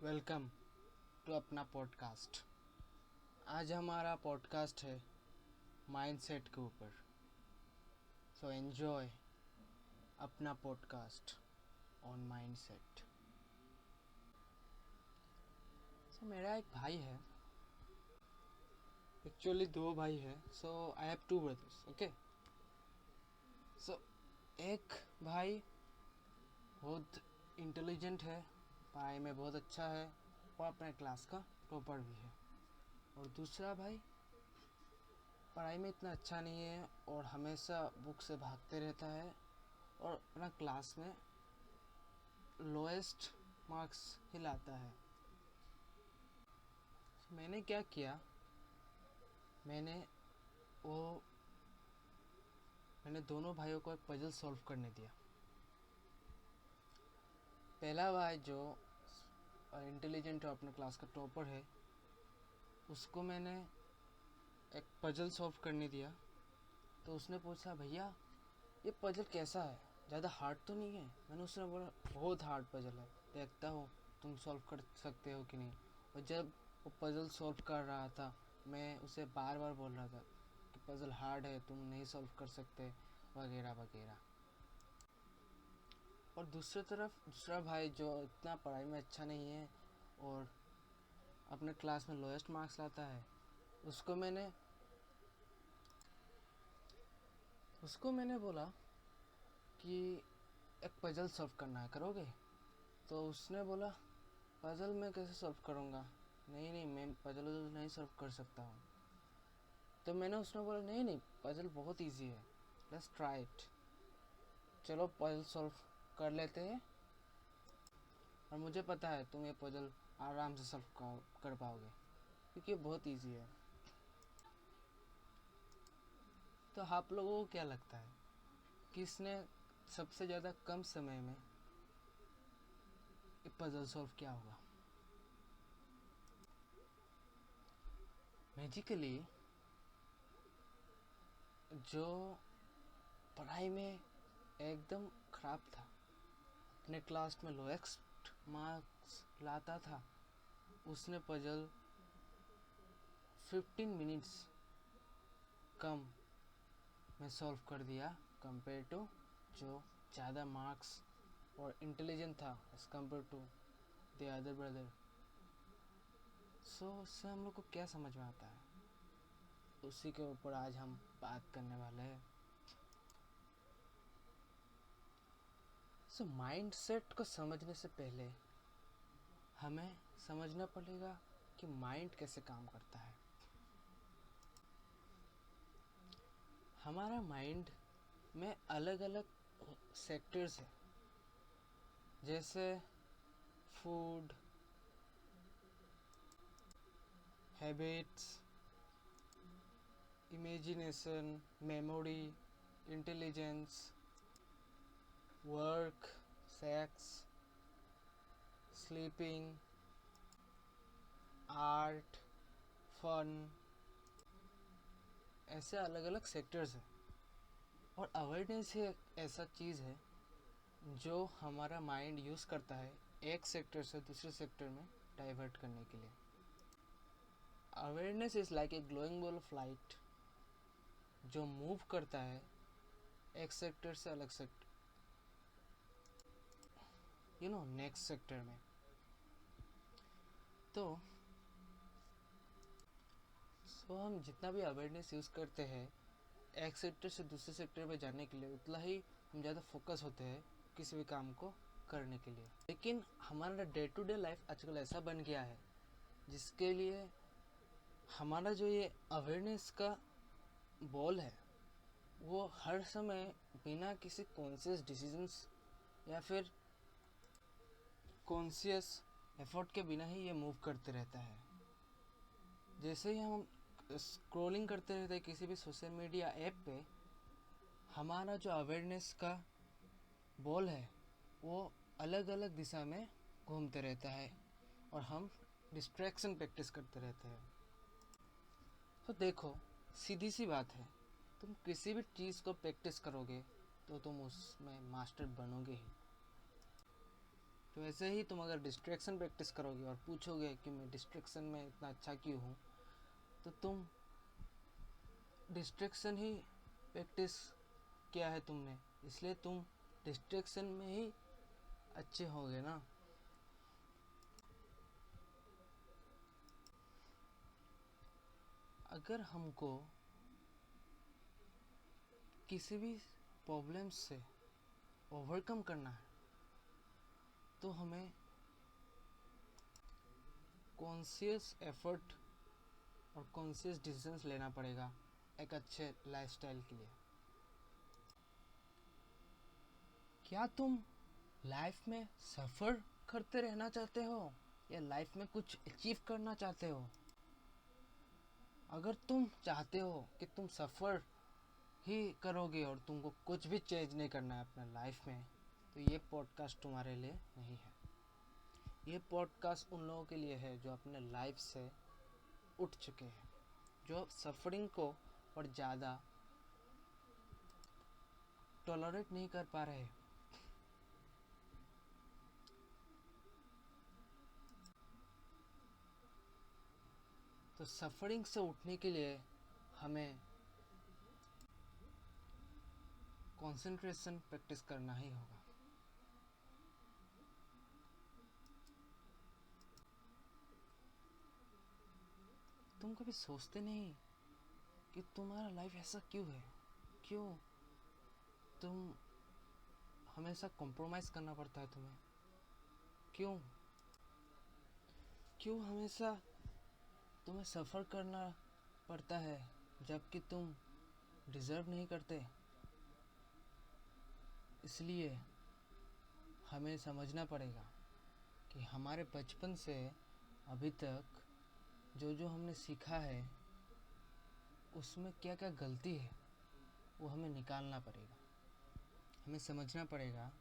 Welcome to अपना podcast. आज हमारा पॉडकास्ट है माइंडसेट के ऊपर। सो एंजॉय अपना पॉडकास्ट ऑन माइंडसेट। सो मेरा एक भाई है, एक्चुअली दो भाई है। So I have two brothers. Okay, so एक भाई बहुत इंटेलिजेंट है, पढ़ाई में बहुत अच्छा है और अपने क्लास का टॉपर भी है। और दूसरा भाई पढ़ाई में इतना अच्छा नहीं है और हमेशा बुक से भागते रहता है और अपना क्लास में लोएस्ट मार्क्स ही लाता है। मैंने क्या किया, मैंने वो मैंने दोनों भाइयों को एक पजल सॉल्व करने दिया। पहला भाई जो इंटेलिजेंट है, अपने क्लास का टॉपर है, उसको मैंने एक पजल सॉल्व करने दिया। तो उसने पूछा, भैया ये पजल कैसा है, ज़्यादा हार्ड तो नहीं है? मैंने उसने बोला, बहुत हार्ड पजल है, देखता हूँ तुम सॉल्व कर सकते हो कि नहीं। और जब वो पजल सॉल्व कर रहा था, मैं उसे बार बार बोल रहा था कि पजल हार्ड है, तुम नहीं सॉल्व कर सकते, वगैरह वगैरह। और दूसरी तरफ दूसरा भाई जो इतना पढ़ाई में अच्छा नहीं है और अपने क्लास में लोएस्ट मार्क्स लाता है, उसको मैंने बोला कि एक पजल सॉल्व करना है, करोगे? तो उसने बोला, पजल मैं कैसे सॉल्व करूँगा, नहीं नहीं मैं पजल नहीं सॉल्व कर सकता हूँ। तो मैंने उसने बोला, नहीं नहीं पजल बहुत इजी है, लेट्स ट्राई इट, चलो पजल सॉल्व कर लेते हैं। और मुझे पता है तुम ये पजल आराम से सॉल्व कर पाओगे क्योंकि ये बहुत इजी है। तो आप लोगों को क्या लगता है, किसने सबसे ज़्यादा कम समय में ये पजल सॉल्व किया होगा? मैजिकली जो पढ़ाई में एकदम ख़राब था, अपने क्लास में लोएस्ट मार्क्स लाता था, उसने पजल 15 मिनट्स कम में सॉल्व कर दिया कंपेयर टू जो ज़्यादा मार्क्स और इंटेलिजेंट था as compared to the other brother. So उससे हम लोग को क्या समझ में आता है, उसी के ऊपर आज हम बात करने वाले हैं। सो माइंडसेट को समझने से पहले हमें समझना पड़ेगा कि माइंड कैसे काम करता है। हमारा माइंड में अलग अलग सेक्टर्स है, जैसे food, habits, imagination, memory, intelligence, work, sex, sleeping, art, fun, ऐसे अलग अलग सेक्टर्स हैं। और अवेयरनेस ही एक ऐसा चीज़ है जो हमारा माइंड यूज़ करता है एक सेक्टर से दूसरे सेक्टर में डाइवर्ट करने के लिए। Awareness is like a glowing ball of light जो मूव करता है एक सेक्टर से अलग सेक्टर, नेक्स्ट सेक्टर में। तो हम जितना भी अवेयरनेस यूज़ करते हैं एक सेक्टर से दूसरे सेक्टर में जाने के लिए, उतना ही हम ज़्यादा फोकस होते हैं किसी भी काम को करने के लिए। लेकिन हमारा डे टू डे लाइफ आजकल ऐसा बन गया है जिसके लिए हमारा जो ये अवेयरनेस का बॉल है वो हर समय बिना किसी कॉन्शियस डिसीजंस या फिर कॉन्शियस एफर्ट के बिना ही ये मूव करते रहता है। जैसे ही हम स्क्रॉलिंग करते रहते हैं किसी भी सोशल मीडिया ऐप पे, हमारा जो अवेयरनेस का बॉल है वो अलग अलग दिशा में घूमते रहता है और हम डिस्ट्रैक्शन प्रैक्टिस करते रहते हैं। तो देखो, सीधी सी बात है, तुम किसी भी चीज़ को प्रैक्टिस करोगे तो तुम उसमें मास्टर बनोगे ही। तो ऐसे ही तुम अगर डिस्ट्रैक्शन प्रैक्टिस करोगे और पूछोगे कि मैं डिस्ट्रैक्शन में इतना अच्छा क्यों हूँ, तो तुम डिस्ट्रैक्शन ही प्रैक्टिस किया है तुमने, इसलिए तुम डिस्ट्रैक्शन में ही अच्छे होगे ना। अगर हमको किसी भी प्रॉब्लम से ओवरकम करना है तो हमें कॉन्शियस एफर्ट और कॉन्शियस डिसीजंस लेना पड़ेगा एक अच्छे लाइफस्टाइल के लिए। क्या तुम लाइफ में सफ़र करते रहना चाहते हो या लाइफ में कुछ अचीव करना चाहते हो? अगर तुम चाहते हो कि तुम सफ़र ही करोगे और तुमको कुछ भी चेंज नहीं करना है अपने लाइफ में, तो ये पॉडकास्ट तुम्हारे लिए नहीं है। ये पॉडकास्ट उन लोगों के लिए है जो अपने लाइफ से उठ चुके हैं, जो सफरिंग को और ज़्यादा टॉलरेट नहीं कर पा रहे। तो सफरिंग से उठने के लिए हमें कंसंट्रेशन प्रैक्टिस करना ही होगा। तुम कभी सोचते नहीं कि तुम्हारा लाइफ ऐसा क्यों है? क्यों तुम हमेशा कॉम्प्रोमाइज़ करना पड़ता है तुम्हें? क्यों क्यों हमेशा तुम्हें सफ़र करना पड़ता है जबकि तुम डिज़र्व नहीं करते? इसलिए हमें समझना पड़ेगा कि हमारे बचपन से अभी तक जो जो हमने सीखा है उसमें क्या क्या गलती है वो हमें निकालना पड़ेगा। हमें समझना पड़ेगा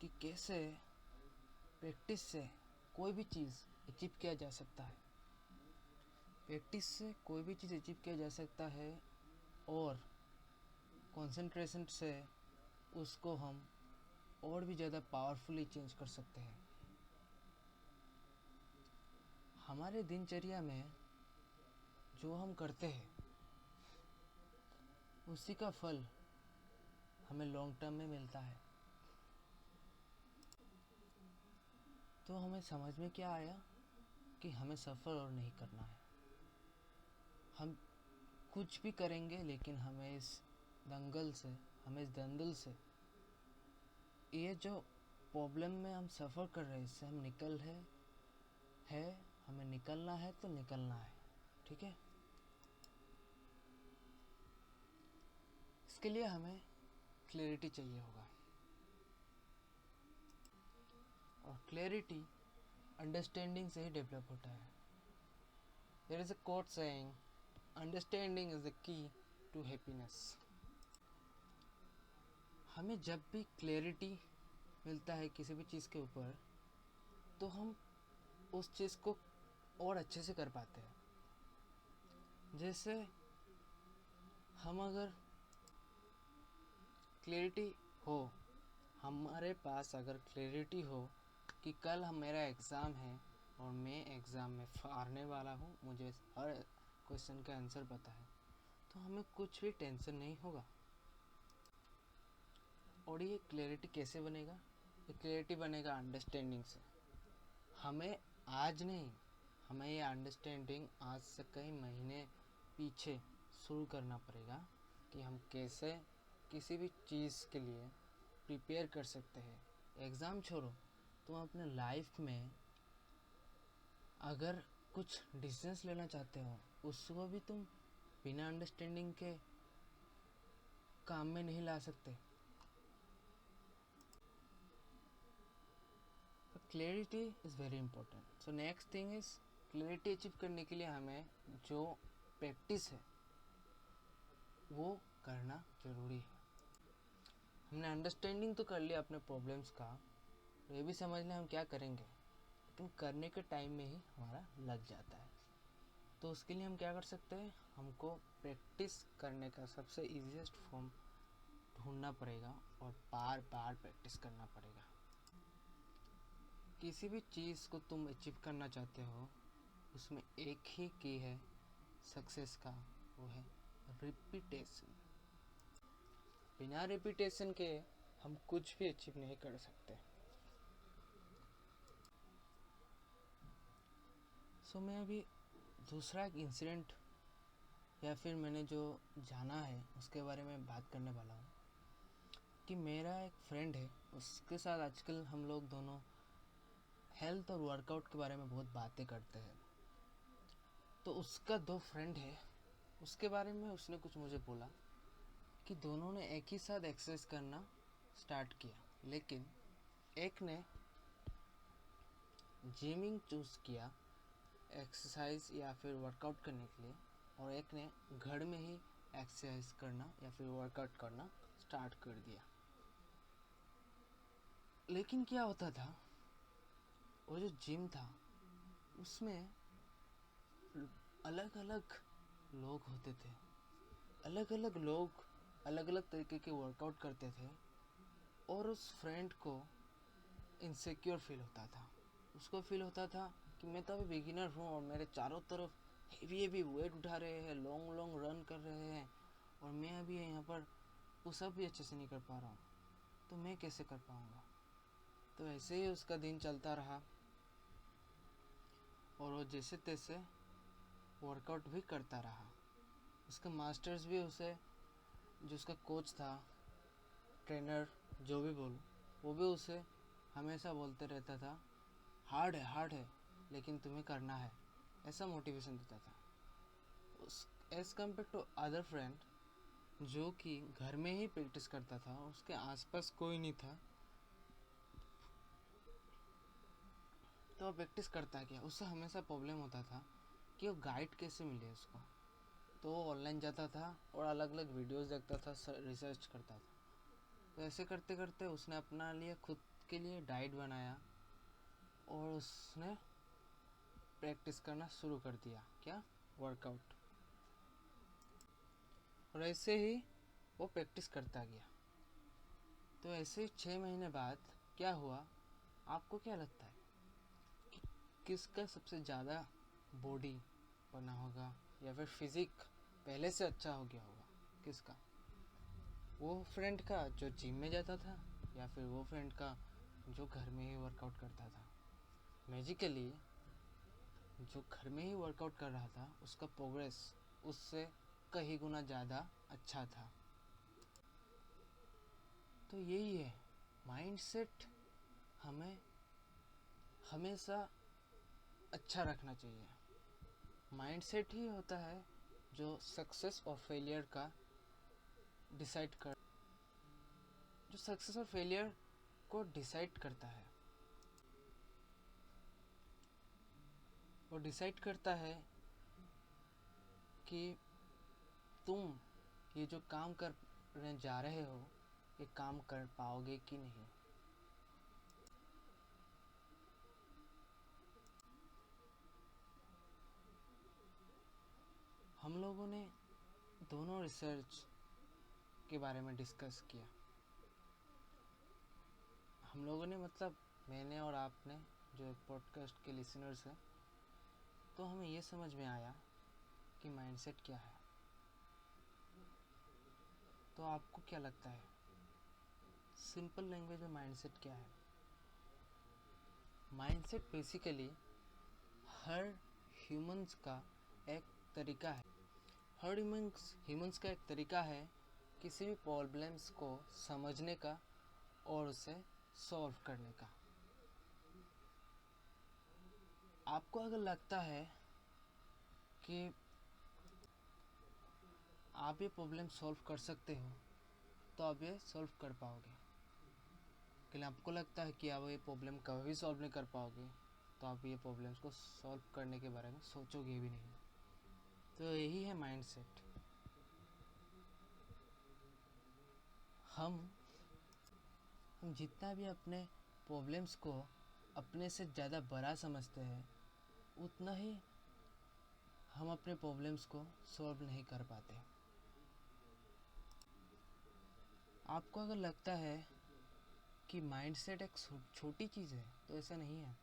कि कैसे प्रैक्टिस से कोई भी चीज़ अचीव किया जा सकता है। प्रैक्टिस से कोई भी चीज़ अचीव किया जा सकता है और कंसंट्रेशन से उसको हम और भी ज़्यादा पावरफुली चेंज कर सकते हैं। हमारे दिनचर्या में जो हम करते हैं उसी का फल हमें लॉन्ग टर्म में मिलता है। तो हमें समझ में क्या आया कि हमें सफ़र और नहीं करना है। हम कुछ भी करेंगे लेकिन हमें इस दंगल से ये जो प्रॉब्लम में हम सफ़र कर रहे हैं इससे हम हमें निकलना है तो निकलना है। ठीक है, इसके लिए हमें क्लैरिटी चाहिए होगा और क्लैरिटी अंडरस्टैंडिंग से ही डेवलप होता है। There is a quote saying, understanding is the key to happiness. हमें जब भी क्लैरिटी मिलता है किसी भी चीज़ के ऊपर तो हम उस चीज़ को और अच्छे से कर पाते हैं। जैसे हम अगर क्लैरिटी हो, हमारे पास अगर क्लैरिटी हो कि कल मेरा एग्ज़ाम है और मैं एग्ज़ाम में हारने वाला हूँ, मुझे हर क्वेश्चन का आंसर पता है, तो हमें कुछ भी टेंशन नहीं होगा। और ये क्लैरिटी कैसे बनेगा? ये क्लैरिटी बनेगा अंडरस्टैंडिंग से। हमें आज नहीं, हमें ये अंडरस्टैंडिंग आज से कई महीने पीछे शुरू करना पड़ेगा कि हम कैसे किसी भी चीज़ के लिए प्रिपेयर कर सकते हैं। एग्ज़ाम छोड़ो, तुम अपने लाइफ में अगर कुछ डिसीजंस लेना चाहते हो उसको भी तुम बिना अंडरस्टैंडिंग के काम में नहीं ला सकते। Clarity is very important. So next thing is, clarity achieve करने के लिए हमें जो प्रैक्टिस है वो करना ज़रूरी है। हमने अंडरस्टैंडिंग तो कर लिया अपने प्रॉब्लम्स का, ये भी समझ लें हम क्या करेंगे, लेकिन करने के टाइम में ही हमारा लग जाता है। तो उसके लिए हम क्या कर सकते हैं, हमको प्रैक्टिस करने का सबसे ईजीएस्ट फॉर्म ढूंढना पड़ेगा और बार बार प्रैक्टिस करना पड़ेगा। किसी भी चीज़ को तुम अचीव करना चाहते हो, उसमें एक ही की है सक्सेस का, वो है रिपीटेशन। बिना रिपीटेशन के हम कुछ भी अचीव नहीं कर सकते। मैं अभी दूसरा एक इंसिडेंट या फिर मैंने जो जाना है उसके बारे में बात करने वाला हूँ कि मेरा एक फ्रेंड है, उसके साथ आजकल हम लोग दोनों हेल्थ और वर्कआउट के बारे में बहुत बातें करते हैं। तो उसका 2 फ्रेंड है, उसके बारे में उसने कुछ मुझे बोला कि दोनों ने एक ही साथ एक्सरसाइज करना स्टार्ट किया, लेकिन एक ने जिमिंग चूज़ किया एक्सरसाइज या फिर वर्कआउट करने के लिए, और एक ने घर में ही एक्सरसाइज करना या फिर वर्कआउट करना स्टार्ट कर दिया। लेकिन क्या होता था, वो जो जिम था उसमें अलग अलग लोग होते थे, अलग अलग लोग अलग अलग तरीके के वर्कआउट करते थे, और उस फ्रेंड को इनसिक्योर फील होता था। उसको फील होता था कि मैं तो अभी बिगिनर हूँ और मेरे चारों तरफ हेवी वेट उठा रहे हैं, लॉन्ग लॉन्ग रन कर रहे हैं, और मैं अभी यहाँ पर पुशअप भी अच्छे से नहीं कर पा रहा हूँ, तो मैं कैसे कर पाऊँगा। तो ऐसे ही उसका दिन चलता रहा और वो जैसे तैसे वर्कआउट भी करता रहा। उसका मास्टर्स भी उसे, जो उसका कोच था, ट्रेनर, जो भी बोलो, वो भी उसे हमेशा बोलते रहता था हार्ड है लेकिन तुम्हें करना है, ऐसा मोटिवेशन देता था। उस age compare to other friend जो कि घर में ही प्रैक्टिस करता था, उसके आसपास कोई नहीं था, तो वो प्रैक्टिस करता गया। उससे हमेशा प्रॉब्लम होता था कि वो गाइड कैसे मिले उसको। तो वो ऑनलाइन जाता था और अलग अलग वीडियोस देखता था, रिसर्च करता था। तो ऐसे करते करते उसने अपना लिए खुद के लिए डाइट बनाया और उसने प्रैक्टिस करना शुरू कर दिया, क्या, वर्कआउट। और ऐसे ही वो प्रैक्टिस करता गया। तो ऐसे 6 महीने बाद क्या हुआ, आपको क्या लगता है कि किसका सबसे ज़्यादा बॉडी बना होगा या फिर फिजिक पहले से अच्छा हो गया होगा? किसका? वो फ्रेंड का जो जिम में जाता था या फिर वो फ्रेंड का जो घर में ही वर्कआउट करता था? मैजिकली जो घर में ही वर्कआउट कर रहा था उसका प्रोग्रेस उससे कई गुना ज़्यादा अच्छा था। तो यही है, माइंडसेट हमें हमेशा अच्छा रखना चाहिए। माइंडसेट ही होता है जो सक्सेस और फेलियर का डिसाइड कर जो सक्सेस और फेलियर को डिसाइड करता है। वो डिसाइड करता है कि तुम ये जो काम करने जा रहे हो, ये काम कर पाओगे कि नहीं। हम लोगों ने दोनों रिसर्च के बारे में डिस्कस किया। हम लोगों ने मतलब मैंने और आपने, जो पॉडकास्ट के लिसनर्स हैं, तो हमें ये समझ में आया कि माइंडसेट क्या है। तो आपको क्या लगता है, सिंपल लैंग्वेज में माइंडसेट क्या है? माइंडसेट बेसिकली हर ह्यूमंस का एक तरीका है। हर ह्यूमंस का एक तरीका है किसी भी प्रॉब्लम्स को समझने का और उसे सॉल्व करने का। आपको अगर लगता है कि आप ये प्रॉब्लम सॉल्व कर सकते हो, तो आप ये सॉल्व कर पाओगे। लेकिन आपको लगता है कि आप ये प्रॉब्लम कभी सॉल्व नहीं कर पाओगे, तो आप ये प्रॉब्लम्स को सॉल्व करने के बारे में सोचोगे भी नहीं। तो यही है माइंडसेट। हम जितना भी अपने प्रॉब्लम्स को अपने से ज़्यादा बड़ा समझते हैं, उतना ही हम अपने प्रॉब्लम्स को सॉल्व नहीं कर पाते। आपको अगर लगता है कि माइंडसेट एक छोटी चीज़ है, तो ऐसा नहीं है।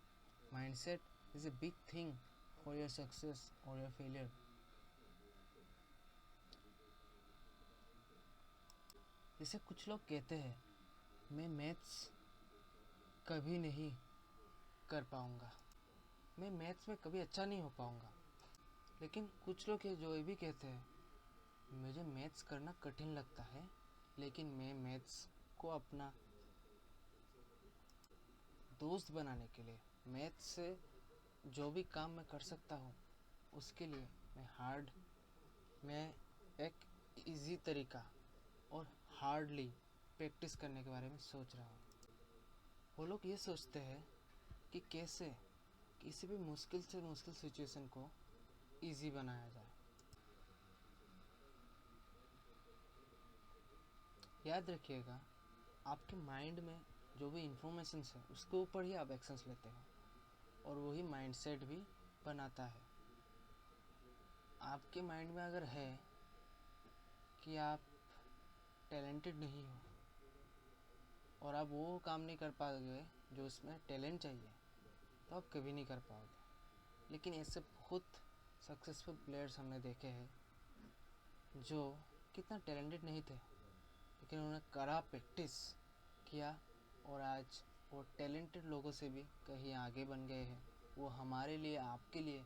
Mindset is a big thing for your success और योर फेलियर। जैसे कुछ लोग कहते हैं मैं मैथ्स कभी नहीं कर पाऊँगा, मैं मैथ्स में कभी अच्छा नहीं हो पाऊँगा। लेकिन कुछ लोग ये जो ये भी कहते हैं मुझे मैथ्स करना कठिन लगता है, लेकिन मैं मैथ्स को अपना दोस्त बनाने के लिए, मैथ्स से जो भी काम मैं कर सकता हूँ उसके लिए मैं एक इजी तरीका और हार्डली प्रैक्टिस करने के बारे में सोच रहा हूँ। वो लोग ये सोचते हैं कि कैसे किसी भी मुश्किल से मुश्किल सिचुएशन को इजी बनाया जाए। याद रखिएगा, आपके माइंड में जो भी इंफॉर्मेशन है उसके ऊपर ही आप एक्शंस लेते हो, और वही माइंडसेट भी बनाता है। आपके माइंड में अगर है कि आप टैलेंटेड नहीं हो और आप वो काम नहीं कर पाओगे जो उसमें टैलेंट चाहिए, तो आप कभी नहीं कर पाओगे। लेकिन ऐसे बहुत सक्सेसफुल प्लेयर्स हमने देखे हैं जो कितना टैलेंटेड नहीं थे, लेकिन उन्होंने कड़ा प्रैक्टिस किया और आज वो टैलेंटेड लोगों से भी कहीं आगे बन गए हैं। वो हमारे लिए, आपके लिए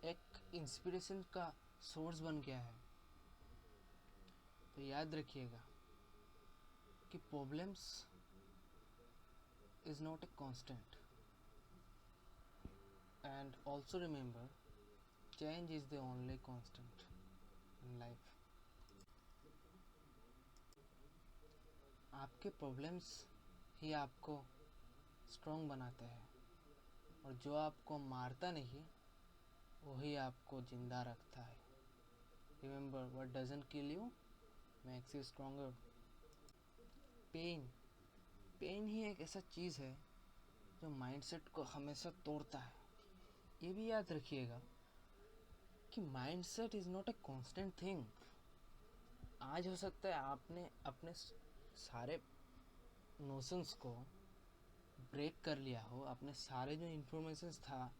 एक इंस्पिरेशन का सोर्स बन गया है। तो याद रखिएगा कि problems is not a constant, and also remember change is the only constant in life. आपके प्रॉब्लम्स ही आपको स्ट्रॉन्ग बनाते हैं, और जो आपको मारता नहीं वही आपको जिंदा रखता है। Remember, what doesn't kill you makes you stronger. Pain pain ही एक ऐसा चीज़ है जो माइंडसेट को हमेशा तोड़ता है। ये भी याद रखिएगा कि mindset is not a constant thing. आज हो सकता है आपने अपने सारे नोशंस को ब्रेक कर लिया हो, अपने सारे जो इन्फॉर्मेशंस था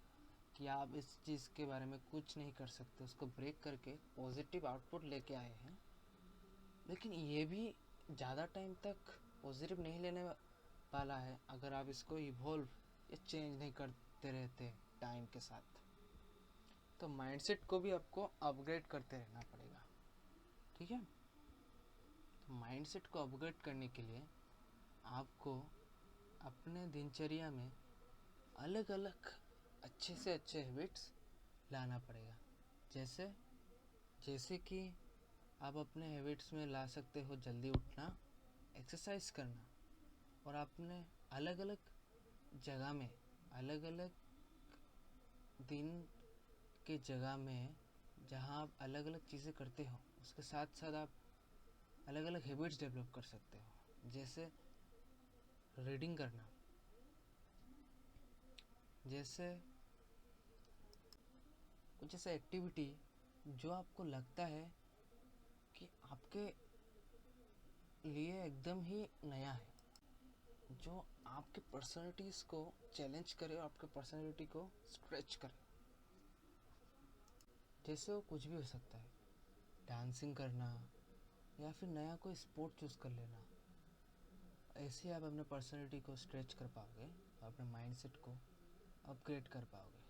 कि आप इस चीज़ के बारे में कुछ नहीं कर सकते, उसको ब्रेक करके पॉजिटिव आउटपुट लेके आए हैं। लेकिन ये भी ज़्यादा टाइम तक पॉजिटिव नहीं लेने वाला है अगर आप इसको इवॉल्व या चेंज नहीं करते रहते टाइम के साथ। तो माइंडसेट को भी आपको अपग्रेड करते रहना पड़ेगा, ठीक है। तो माइंडसेट को अपग्रेड करने के लिए आपको अपने दिनचर्या में अलग अलग अच्छे से अच्छे हैबिट्स लाना पड़ेगा। जैसे कि आप अपने हैबिट्स में ला सकते हो जल्दी उठना, एक्सरसाइज करना, और आपने अलग अलग जगह में, अलग अलग दिन के जगह में जहाँ आप अलग अलग चीज़ें करते हो उसके साथ साथ आप अलग अलग हैबिट्स डेवलप कर सकते हो। जैसे रीडिंग करना, जैसे कुछ ऐसा एक्टिविटी जो आपको लगता है कि आपके लिए एकदम ही नया है, जो आपके पर्सनैलिटीज़ को चैलेंज करे और आपके पर्सनैलिटी को स्ट्रेच करे। जैसे वो कुछ भी हो सकता है, डांसिंग करना या फिर नया कोई स्पोर्ट चूज़ कर लेना। ऐसे आप अपने पर्सनैलिटी को स्ट्रेच कर पाओगे और अपने माइंडसेट को अपग्रेड कर पाओगे।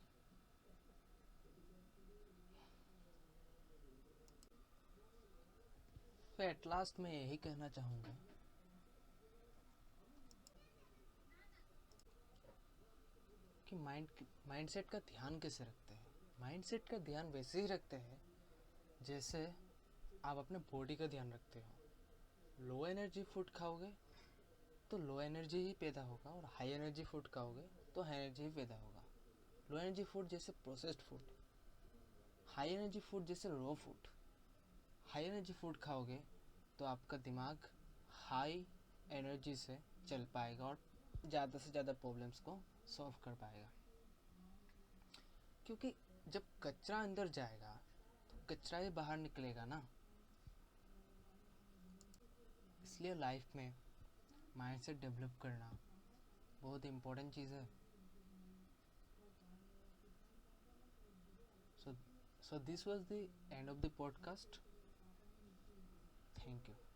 तो एट लास्ट मैं यही कहना चाहूँगा कि माइंडसेट का ध्यान कैसे रखते हैं। माइंडसेट का ध्यान वैसे ही रखते हैं जैसे आप अपने बॉडी का ध्यान रखते हो। लो एनर्जी फूड खाओगे तो लो एनर्जी ही पैदा होगा, और हाई एनर्जी फूड खाओगे तो हाई एनर्जी ही पैदा होगा। लो एनर्जी फूड जैसे processed food, high energy food जैसे raw food. High energy food खाओगे तो आपका दिमाग हाई एनर्जी से चल पाएगा और ज़्यादा से ज़्यादा प्रॉब्लम्स को सॉल्व कर पाएगा। क्योंकि जब कचरा अंदर जाएगा तो कचरा ही बाहर निकलेगा ना। इसलिए लाइफ में माइंडसेट डेवलप करना बहुत इम्पोर्टेंट चीज़ है. So this was the end of the podcast. Thank you.